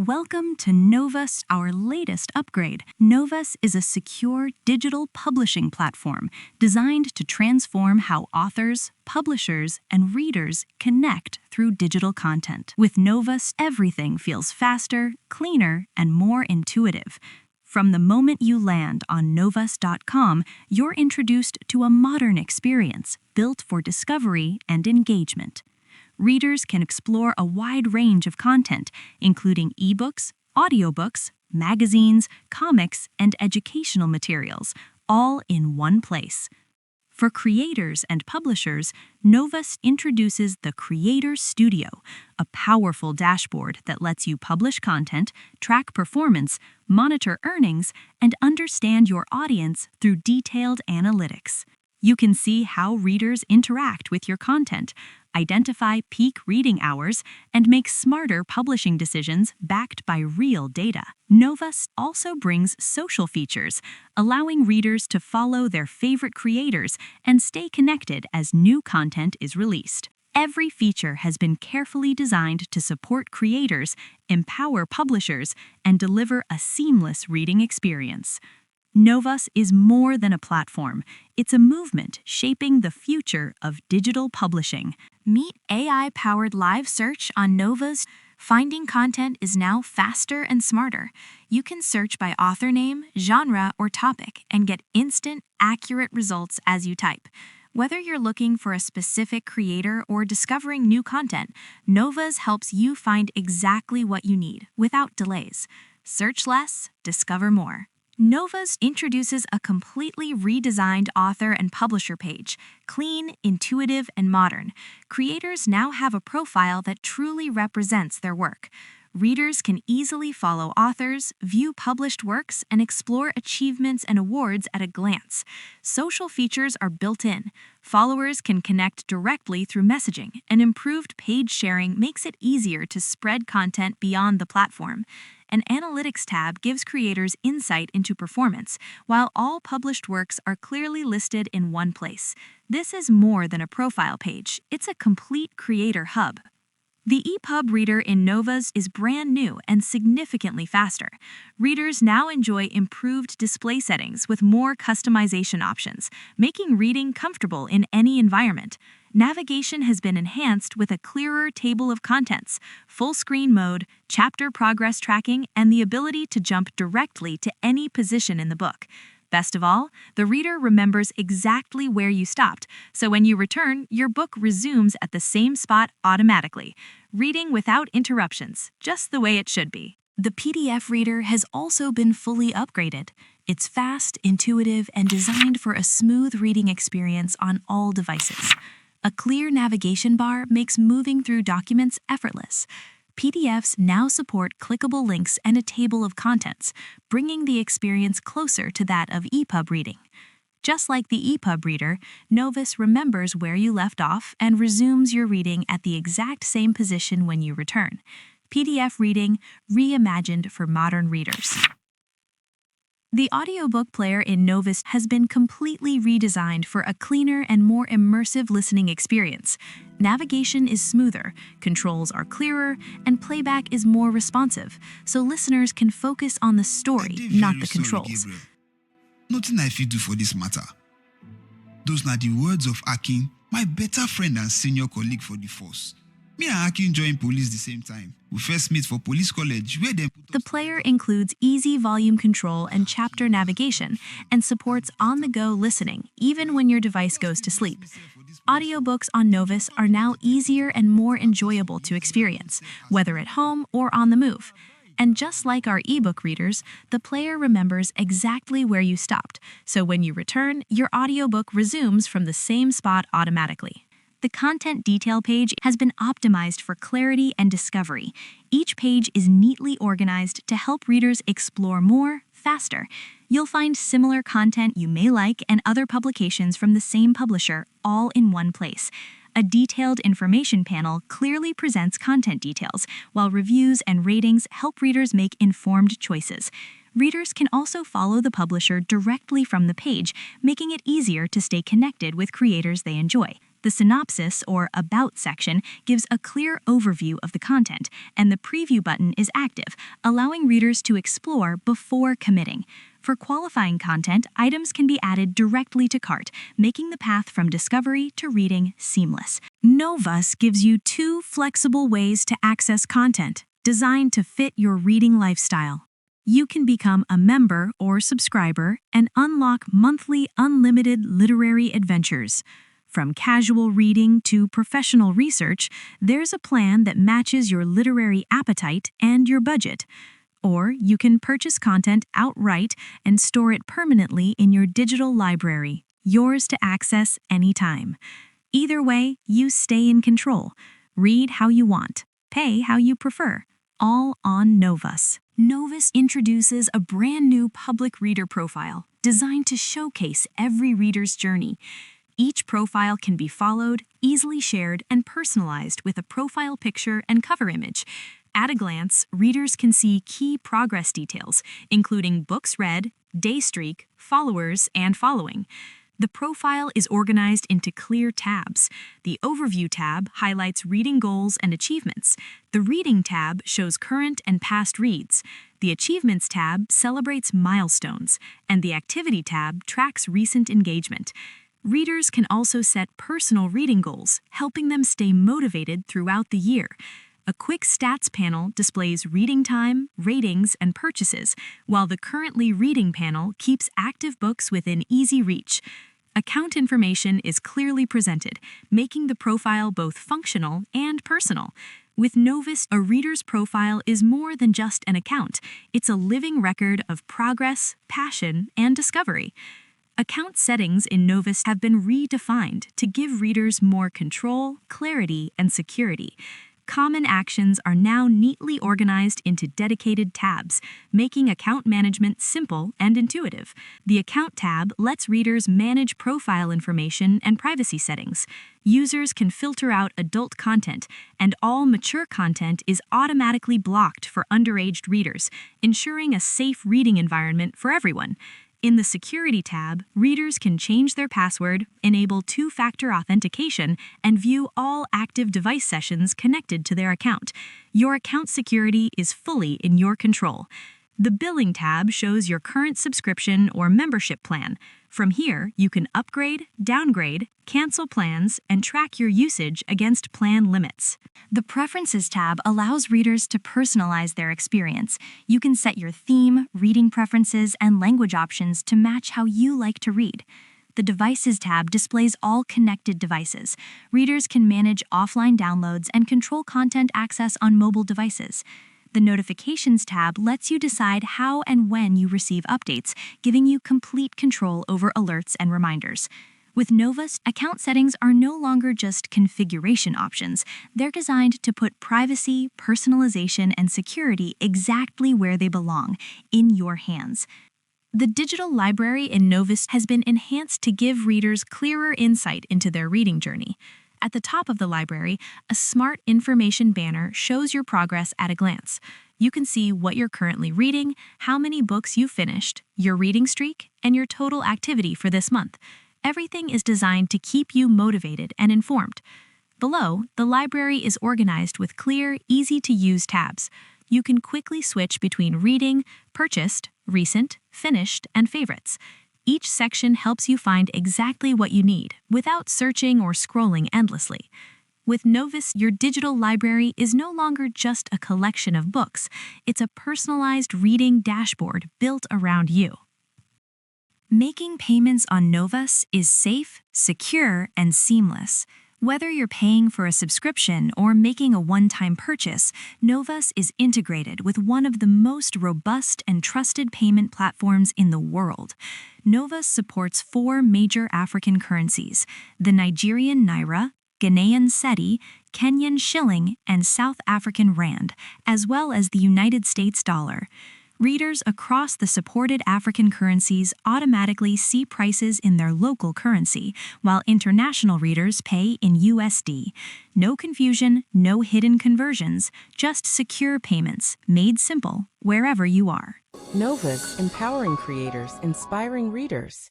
Welcome to Knowvas, our latest upgrade. Knowvas is a secure digital publishing platform designed to transform how authors, publishers, and readers connect through digital content. With Knowvas, everything feels faster, cleaner, and more intuitive. From the moment you land on knowvas.com, you're introduced to a modern experience built for discovery and engagement. Readers can explore a wide range of content, including eBooks, audiobooks, magazines, comics, and educational materials, all in one place. For creators and publishers, Knowvas introduces the Creator Studio, a powerful dashboard that lets you publish content, track performance, monitor earnings, and understand your audience through detailed analytics. You can see how readers interact with your content, identify peak reading hours, and make smarter publishing decisions backed by real data. Knowvas also brings social features, allowing readers to follow their favorite creators and stay connected as new content is released. Every feature has been carefully designed to support creators, empower publishers, and deliver a seamless reading experience. Knowvas is more than a platform. It's a movement shaping the future of digital publishing. Meet AI-powered live search on Knowvas. Finding content is now faster and smarter. You can search by author name, genre, or topic and get instant, accurate results as you type. Whether you're looking for a specific creator or discovering new content, Knowvas helps you find exactly what you need without delays. Search less, discover more. Knowvas introduces a completely redesigned author and publisher page. Clean, intuitive, and modern, creators now have a profile that truly represents their work. Readers can easily follow authors, view published works, and explore achievements and awards at a glance. Social features are built in. Followers can connect directly through messaging, and improved page sharing makes it easier to spread content beyond the platform. An analytics tab gives creators insight into performance, while all published works are clearly listed in one place. This is more than a profile page. It's a complete creator hub. The ePub reader in Knowvas is brand new and significantly faster. Readers now enjoy improved display settings with more customization options, making reading comfortable in any environment. Navigation has been enhanced with a clearer table of contents, full screen mode, chapter progress tracking, and the ability to jump directly to any position in the book. Best of all, the reader remembers exactly where you stopped, so when you return, your book resumes at the same spot automatically. Reading without interruptions, just the way it should be. The PDF reader has also been fully upgraded. It's fast, intuitive, and designed for a smooth reading experience on all devices. A clear navigation bar makes moving through documents effortless. PDFs now support clickable links and a table of contents, bringing the experience closer to that of ePub reading. Just like the ePub reader, Knowvas remembers where you left off and resumes your reading at the exact same position when you return. PDF reading reimagined for modern readers. The audiobook player in Knowvas has been completely redesigned for a cleaner and more immersive listening experience. Navigation is smoother, controls are clearer, and playback is more responsive, so listeners can focus on the story, not the controls. Sorry, nothing I fit do for this matter. Those are the words of Akin, my better friend and senior colleague for the force. Me and Akin joined police the same time. We first meet for police college, where they The player includes easy volume control and chapter navigation, and supports on-the-go listening, even when your device goes to sleep. Audiobooks on Knowvas are now easier and more enjoyable to experience, whether at home or on the move. And just like our ebook readers, the player remembers exactly where you stopped, so when you return, your audiobook resumes from the same spot automatically. The content detail page has been optimized for clarity and discovery. Each page is neatly organized to help readers explore more, faster. You'll find similar content you may like and other publications from the same publisher, all in one place. A detailed information panel clearly presents content details, while reviews and ratings help readers make informed choices. Readers can also follow the publisher directly from the page, making it easier to stay connected with creators they enjoy. The synopsis or about section gives a clear overview of the content, and the preview button is active, allowing readers to explore before committing. For qualifying content, items can be added directly to cart, making the path from discovery to reading seamless. Knowvas gives you 2 flexible ways to access content, designed to fit your reading lifestyle. You can become a member or subscriber and unlock monthly unlimited literary adventures. From casual reading to professional research, there's a plan that matches your literary appetite and your budget. Or you can purchase content outright and store it permanently in your digital library, yours to access anytime. Either way, you stay in control. Read how you want, pay how you prefer, all on Knowvas. Knowvas introduces a brand new public reader profile designed to showcase every reader's journey. Each profile can be followed, easily shared, and personalized with a profile picture and cover image. At a glance, readers can see key progress details, including books read, day streak, followers, and following. The profile is organized into clear tabs. The Overview tab highlights reading goals and achievements. The Reading tab shows current and past reads. The Achievements tab celebrates milestones, and the Activity tab tracks recent engagement. Readers can also set personal reading goals, helping them stay motivated throughout the year. A quick stats panel displays reading time, ratings, and purchases, while the Currently Reading panel keeps active books within easy reach. Account information is clearly presented, making the profile both functional and personal. With Knowvas, a reader's profile is more than just an account. It's a living record of progress, passion, and discovery. Account settings in Knowvas have been redefined to give readers more control, clarity, and security. Common actions are now neatly organized into dedicated tabs, making account management simple and intuitive. The Account tab lets readers manage profile information and privacy settings. Users can filter out adult content, and all mature content is automatically blocked for underage readers, ensuring a safe reading environment for everyone. In the Security tab, readers can change their password, enable 2-factor authentication, and view all active device sessions connected to their account. Your account security is fully in your control. The Billing tab shows your current subscription or membership plan. From here, you can upgrade, downgrade, cancel plans, and track your usage against plan limits. The Preferences tab allows readers to personalize their experience. You can set your theme, reading preferences, and language options to match how you like to read. The Devices tab displays all connected devices. Readers can manage offline downloads and control content access on mobile devices. The Notifications tab lets you decide how and when you receive updates, giving you complete control over alerts and reminders. With Knowvas, account settings are no longer just configuration options. They're designed to put privacy, personalization, and security exactly where they belong, in your hands. The digital library in Knowvas has been enhanced to give readers clearer insight into their reading journey. At the top of the library, a smart information banner shows your progress at a glance. You can see what you're currently reading, how many books you've finished, your reading streak, and your total activity for this month. Everything is designed to keep you motivated and informed. Below, the library is organized with clear, easy-to-use tabs. You can quickly switch between reading, purchased, recent, finished, and favorites. Each section helps you find exactly what you need without searching or scrolling endlessly. With Knowvas, your digital library is no longer just a collection of books. It's a personalized reading dashboard built around you. Making payments on Knowvas is safe, secure, and seamless. Whether you're paying for a subscription or making a one-time purchase, Knowvas is integrated with one of the most robust and trusted payment platforms in the world. Knowvas supports 4 major African currencies: the Nigerian naira, Ghanaian cedi, Kenyan shilling, and South African rand, as well as the United States dollar. Readers across the supported African currencies automatically see prices in their local currency, while international readers pay in USD. No confusion, no hidden conversions, just secure payments, made simple wherever you are. Knowvas, empowering creators, inspiring readers.